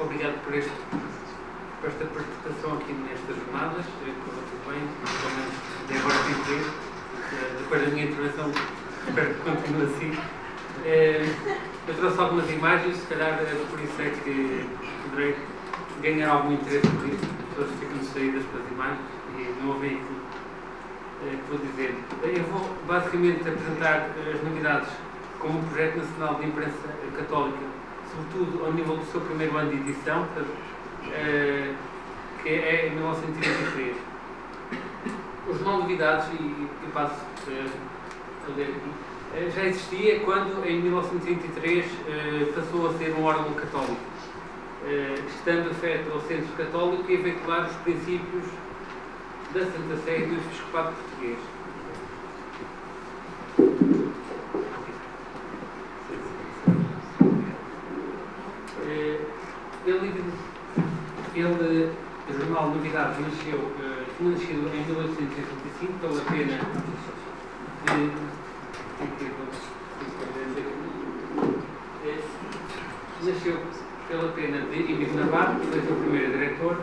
Obrigado por esta participação aqui nestas jornadas. Correu tudo bem, pelo menos até agora tive ver. Depois da minha intervenção, espero que continue assim. Eu trouxe algumas imagens, se calhar por isso é que poderei ganhar algum interesse por isso. As pessoas ficam distraídas pelas imagens e não ouvem aquilo que vou dizer. Eu vou basicamente apresentar as novidades como um projeto nacional de imprensa católica, sobretudo ao nível do seu primeiro ano de edição, que é em 1923. O Jornal Novidades, e passo a ler aqui, já existia quando, em 1923, passou a ser um órgão católico, estando afeto ao centro católico e a veicular os princípios da Santa Sé e do Episcopado Português. O Jornal Novidades tinha nascido em 1865 pela pena nasceu pela pena de Emílio Navarro, que foi o seu primeiro diretor,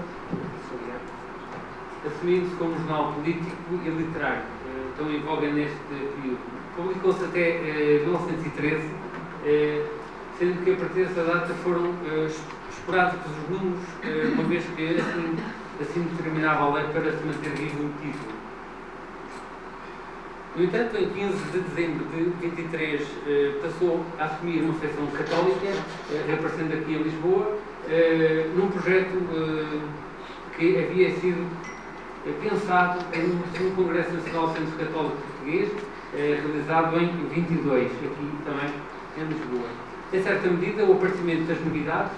assumindo-se como jornal político e literário, tão em voga neste período. Publicou-se até 1913, sendo que a partir dessa data foram esporádicos os números, uma vez que assim determinava a lei para se manter vivo o título. No entanto, em 15 de dezembro de 23, passou a assumir uma secção católica, reaparecendo aqui em Lisboa, num projeto que havia sido pensado no Congresso Nacional do Centro Católico Português, realizado em 22, aqui também em Lisboa. Em certa medida, o aparecimento das novidades,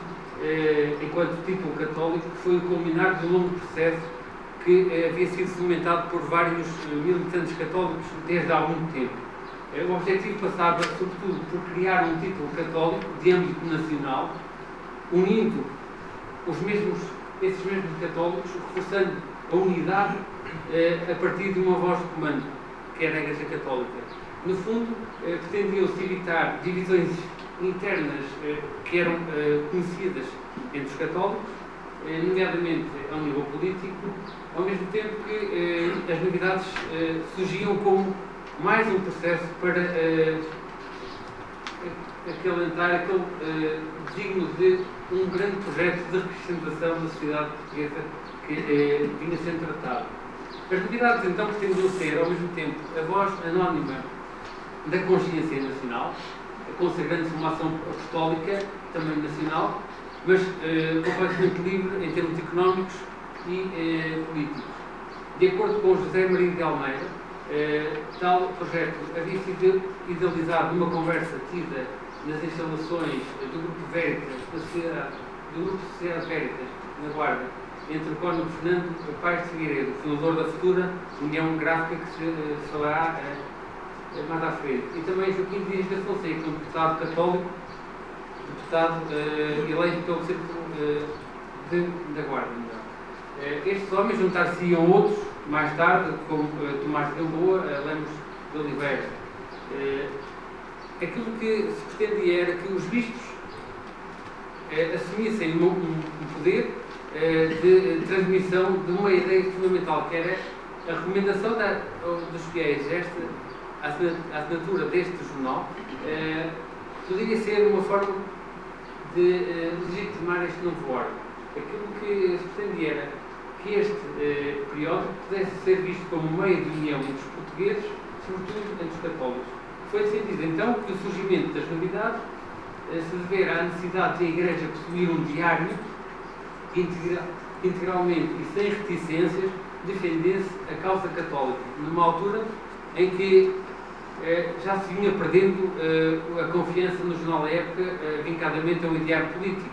enquanto título católico, foi o culminar de um longo processo que havia sido fomentado por vários militantes católicos desde há muito tempo. O objetivo passava, sobretudo, por criar um título católico de âmbito nacional, unindo esses mesmos católicos, reforçando a unidade a partir de uma voz de comando, que era a Igreja Católica. No fundo, pretendiam-se evitar divisões internas que eram conhecidas entre os católicos, nomeadamente ao nível político, ao mesmo tempo que as novidades surgiam como mais um processo para acalentar aquele digno de um grande projeto de representação da sociedade portuguesa que vinha sendo tratado. As novidades, então, pretendiam ser, ao mesmo tempo, a voz anónima da consciência nacional, consagrando-se uma ação apostólica, também nacional, mas completamente livre em termos económicos e políticos. De acordo com José Maria de Almeida, tal projeto havia sido idealizado numa conversa tida nas instalações do Grupo Veritas, do Grupo Sociedade Veritas, na Guarda, entre o Cónigo Fernando Paes de Figueiredo, fundador da futura União Gráfica, que se falará mais à frente, e também Joaquim Dias da Fonseca, um deputado católico, deputado eleito pelo Círculo da Guarda. Estes homens juntar-se-iam outros, mais tarde, como Tomás de Gamboa, Lemos de Oliveira. Aquilo que se pretendia era que os bispos assumissem um poder de transmissão de uma ideia fundamental, que era a recomendação dos fiéis. A assinatura deste jornal poderia ser uma forma de legitimar este novo órgão. Aquilo que se pretendia era que este periódico pudesse ser visto como um meio de união entre os portugueses, sobretudo entre os católicos. Foi sentido então que o surgimento das novidades se deverá à necessidade de a Igreja possuir um diário que integralmente e sem reticências defendesse a causa católica, numa altura em que já se vinha perdendo a confiança no jornal da época, vincadamente ao ideário político.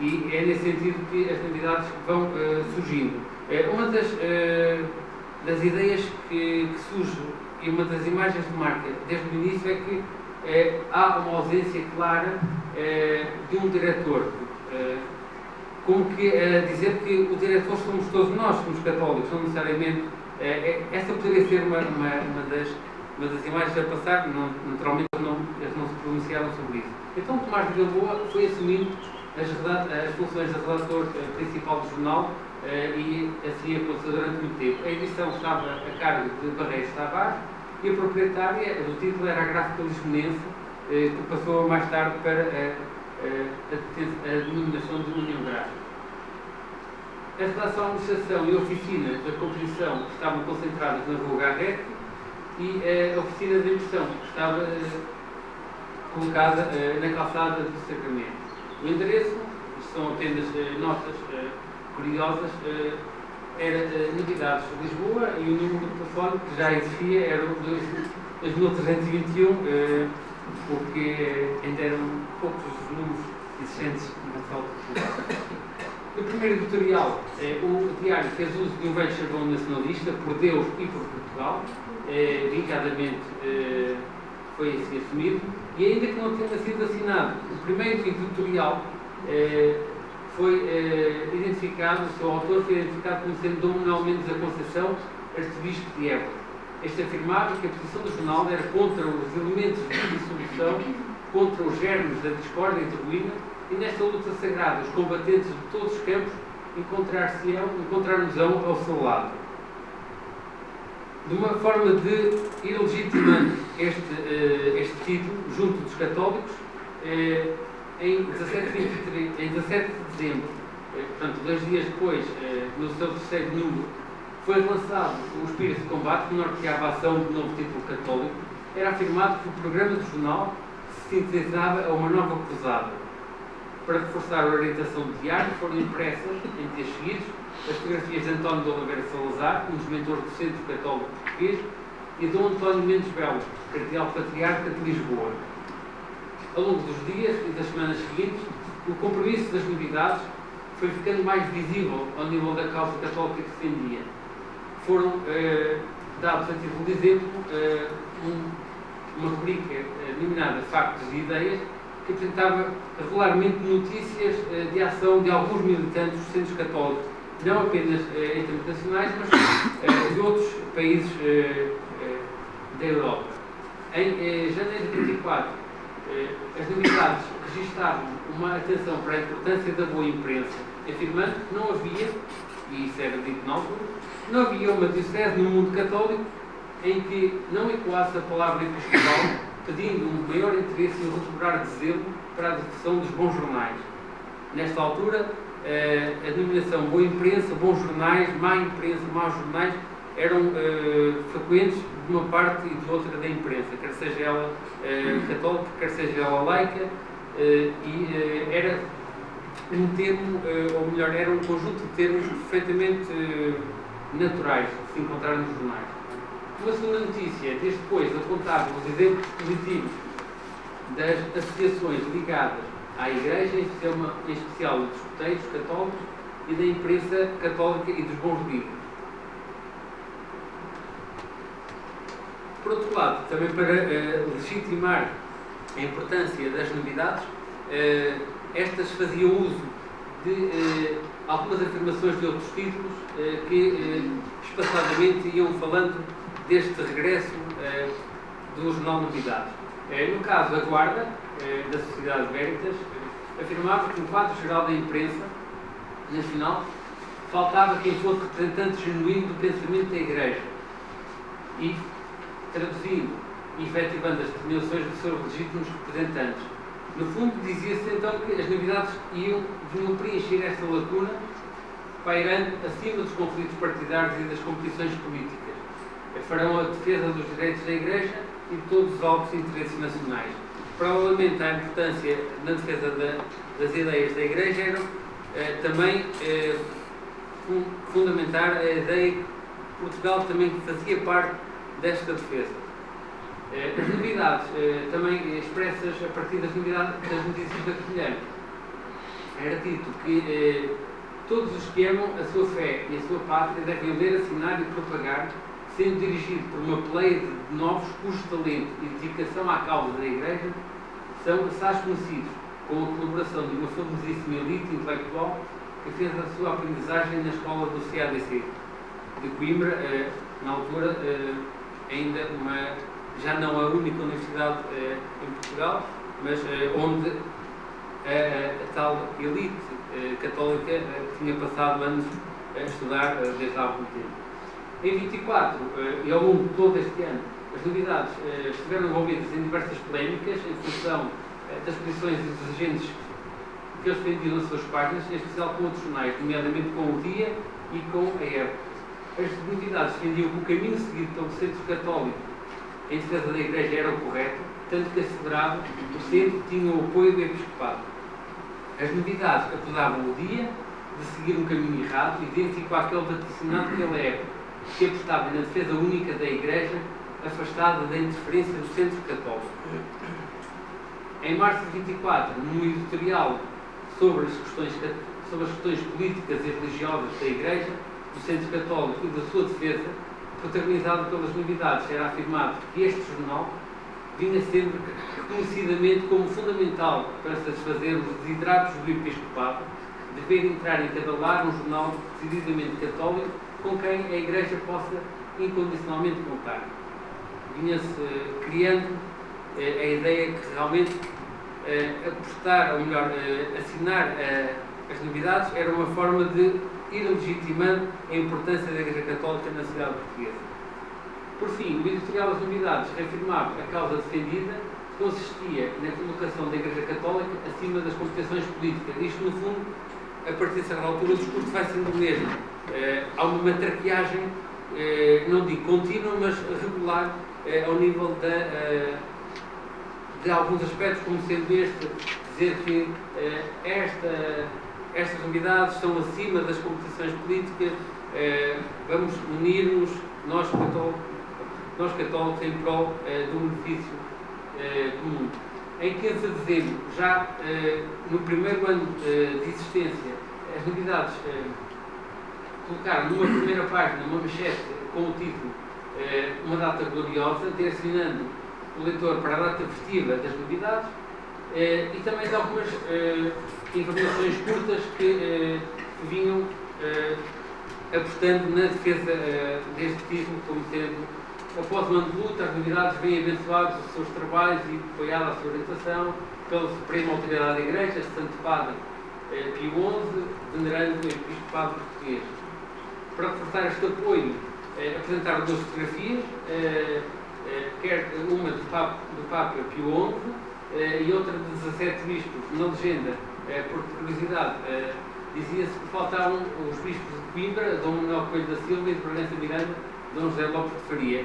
E é nesse sentido que as novidades vão surgindo. Uma das ideias que surge e uma das imagens de marca desde o início é que há uma ausência clara de um diretor. Como que a dizer que o diretor somos todos nós, somos católicos, não necessariamente. Esta poderia ser uma das mas as imagens a passar, naturalmente, eles não se pronunciaram sobre isso. Então, Tomás de Gamboa foi assumindo as funções de redator principal do jornal e assim aconteceu durante muito tempo. A edição estava a cargo de Barreiros Tavares e a proprietária do título era a Gráfica Lisbonense, que passou mais tarde para a denominação de União Gráfica. A redação, a administração e a oficina da composição estavam concentradas na Rua Garrett e a oficina de impressão estava colocada na calçada do Sacramento. O endereço, isto são apenas notas curiosas, era Novidades de Lisboa e o número de telefone que já existia era o 2321, porque ainda eram poucos os números existentes nessa altura. No primeiro editorial, o diário fez uso de um velho jargão nacionalista, por Deus e por Portugal, vincadamente foi assim assumido, e ainda que não tenha sido assinado, o primeiro editorial foi identificado, o seu autor foi identificado como sendo Dom Manuel Mendes da Conceição, arcebispo de Évora. Este afirmava que a posição do jornal era contra os elementos de dissolução, contra os germes da discórdia e da ruína, e nesta luta sagrada, os combatentes de todos os campos encontrar-nos-ão ao seu lado. De uma forma de ir legitimando este título, junto dos católicos, em 17 de dezembro, portanto, 2 dias depois, no seu terceiro número, foi lançado o Espírito de Combate, que norteava a ação do novo título católico. Era afirmado que o programa do jornal se sintetizava a uma nova cruzada. Para reforçar a orientação do diário, foram impressas, em dias seguidos, as fotografias de António de Oliveira Salazar, um dos mentores do Centro Católico Português, e de Dom António Mendes Belo, cardeal patriarca de Lisboa. Ao longo dos dias e das semanas seguintes, o compromisso das novidades foi ficando mais visível ao nível da causa católica que defendia. Foram dados, a título de exemplo, uma rubrica denominada Factos e Ideias, que apresentava regularmente notícias de ação de alguns militantes dos centros católicos, não apenas internacionais, mas de outros países da Europa. Em janeiro de 24, as novidades registavam uma atenção para a importância da boa imprensa, afirmando que não havia, e isso era dito na altura, não havia uma diocese no mundo católico em que não ecoasse a palavra episcopal, pedindo um maior interesse em recuperar de zelo para a difusão dos bons jornais. Nesta altura, a denominação boa imprensa, bons jornais, má imprensa, maus jornais, eram frequentes de uma parte e de outra da imprensa, quer seja ela católica, quer seja ela laica, e era um termo, ou melhor, era um conjunto de termos perfeitamente naturais de se encontrar nos jornais. Uma segunda notícia, desde depois apontava os exemplos positivos das associações ligadas à Igreja, em especial dos escuteiros católicos e da imprensa católica e dos bons livros. Por outro lado, também para legitimar a importância das novidades, estas faziam uso de algumas afirmações de outros títulos que espaçadamente iam falando deste regresso do Jornal Novidades. No caso, a Guarda, da Sociedade Veritas, afirmava que no quadro geral da imprensa nacional faltava quem fosse representante genuíno do pensamento da Igreja e, traduzindo e efetivando as determinações dos seus legítimos representantes. No fundo, dizia-se então que as novidades vinham preencher esta lacuna, pairando acima dos conflitos partidários e das competições políticas. Farão a defesa dos direitos da Igreja e de todos os altos interesses nacionais. Provavelmente a importância na defesa das ideias da Igreja era também fundamentar a ideia que Portugal também fazia parte desta defesa. As novidades, também expressas a partir das notícias da Covilhã, era dito que todos os que amam a sua fé e a sua pátria devem ler, assinar e propagar, sendo dirigido por uma pleia de novos cujo talento e dedicação à causa da Igreja são assaz conhecidos, com a colaboração de uma famosíssima elite intelectual que fez a sua aprendizagem na escola do CADC de Coimbra, na altura ainda uma já não a única universidade em Portugal, mas onde a tal elite católica tinha passado anos a estudar desde há algum tempo. Em 24, e ao longo de todo este ano, as novidades estiveram envolvidas em diversas polémicas em função das posições e dos agentes que eles defendiam nas suas páginas, em especial com outros jornais, nomeadamente com o Dia e com a Época. As novidades defendiam que o caminho seguido pelo Centro Católico em defesa da Igreja era o correto, tanto que asseguravam que o Centro tinha o apoio do Episcopado. As novidades acusavam o Dia de seguir um caminho errado, idêntico àquele vaticinado pela Época, que apostava na defesa única da Igreja, afastada da interferência do Centro Católico. Em março de 24, num editorial sobre as questões políticas e religiosas da Igreja, do Centro Católico e da sua defesa, protagonizado pelas novidades, era afirmado que este jornal vinha sendo reconhecidamente como fundamental para satisfazer os desideratos do Episcopado, dever entrar em cada lar um jornal decididamente católico com quem a Igreja possa incondicionalmente contar. Vinha-se criando a ideia que realmente apostar, ou melhor, assinar as novidades era uma forma de ir legitimando a importância da Igreja Católica na sociedade portuguesa. Por fim, o editorial das novidades reafirmava a causa defendida, que consistia na colocação da Igreja Católica acima das competições políticas. Isto, no fundo, a partir de certa altura, o discurso vai sendo o mesmo. Há uma matraqueagem, não digo contínua, mas regular, ao nível de alguns aspectos, como sendo este, dizer que estas novidades estão acima das competições políticas, vamos unir-nos, nós católicos, em prol do benefício comum. Em 15 de dezembro, já no primeiro ano de existência, as novidades colocaram numa primeira página uma manchete com o título Uma data gloriosa, direcionando o leitor para a data festiva das novidades e também de algumas informações curtas que vinham apostando na defesa deste título, como sendo: após um ano de luta, as novidades vêm abençoados os seus trabalhos e apoiada a sua orientação pela Suprema Autoridade da Igreja, Santo Padre Pio XI, venerando o Episcopado português. Para reforçar este apoio, apresentaram duas fotografias, quer uma do Papa Pio XI e outra de 17 bispos. Na legenda, por curiosidade, dizia-se que faltavam os bispos de Coimbra, Dom Manuel Coelho da Silva, e de Bragança Miranda, Dom José Lopes de Faria.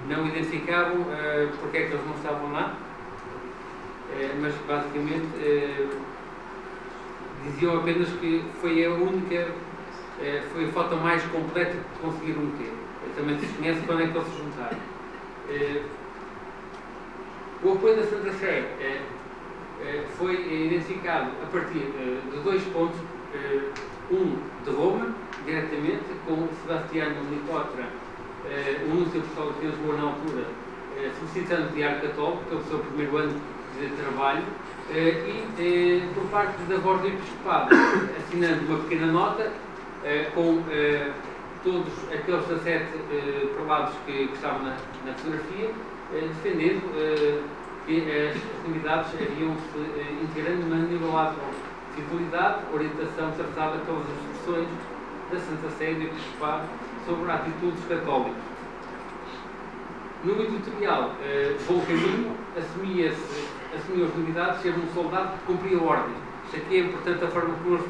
Não identificavam porque é que eles não estavam lá, mas basicamente diziam apenas que foi a única, foi a foto mais completa que conseguiram ter. Também se conhece quando é que eles se juntaram. O apoio da Santa Sé foi identificado a partir de dois pontos, um de Roma, diretamente, com Sebastiano Nicotra, o Núncio Apostólico de Lisboa na altura, solicitando o diário católico, pelo seu primeiro ano de trabalho, e por parte da voz do Episcopado, assinando uma pequena nota com todos aqueles 17 prelados que estavam na fotografia, defendendo que as novidades haviam-se integrando numa nível de fidelidade, orientação traçada pelas instruções da Santa Sé e do Episcopado sobre a atitude dos católicos. No editorial Bom Caminho, assumiu as novidades ser um soldado que cumpria ordens. Isto aqui é importante a forma como eles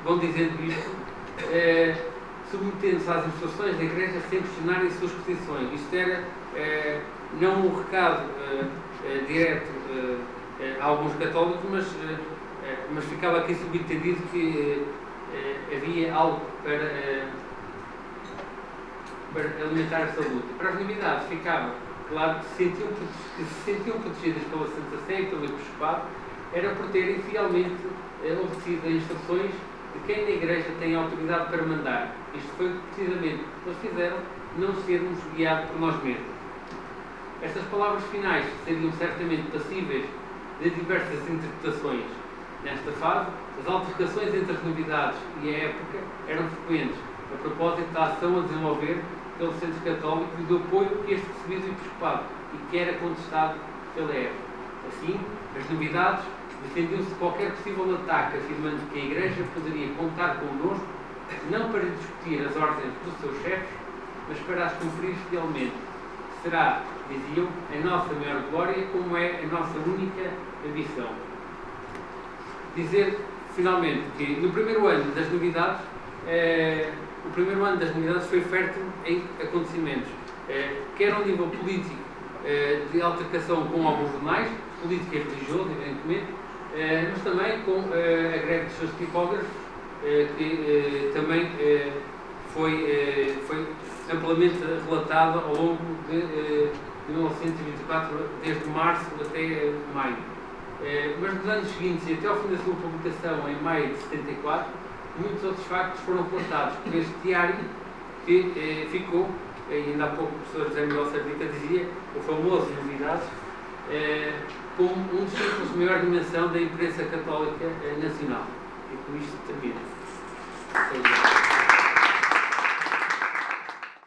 vão dizendo isto, submetendo-se às instruções da Igreja sem questionarem as suas posições. Isto era não um recado direto a alguns católicos, mas ficava aqui subentendido que havia algo para alimentar essa luta. Para as novidades ficava claro que se sentiam protegidas pela Santa Sé e pelo Episcopado, era por terem fielmente obedecido as instruções de quem na Igreja tem autoridade para mandar. Isto foi precisamente o que eles fizeram, não sermos guiados por nós mesmos. Estas palavras finais seriam certamente passíveis de diversas interpretações. Nesta fase, as altercações entre as novidades e a época eram frequentes, a propósito da ação a desenvolver pelo Centro Católico e do apoio que este recebia do Episcopado, e que era contestado pela época. Assim, as novidades defendiam-se de qualquer possível ataque, afirmando que a Igreja poderia contar connosco, não para discutir as ordens dos seus chefes, mas para as cumprir fielmente. Será, diziam, a nossa maior glória, como é a nossa única ambição. Dizer, finalmente, que no primeiro ano das novidades, foi fértil em acontecimentos, quer ao nível político, de altercação com alguns jornais, político e religioso, evidentemente, mas também com a greve dos seus tipógrafos, que também foi amplamente relatada ao longo de 1924, desde março até maio. Mas nos anos seguintes e até ao fim da sua publicação, em maio de 74, muitos outros factos foram relatados por este diário que ficou, e ainda há pouco o professor José Miguel Sardica dizia, o famoso Novidades, como um dos títulos de maior dimensão da imprensa católica nacional. E com isto termino.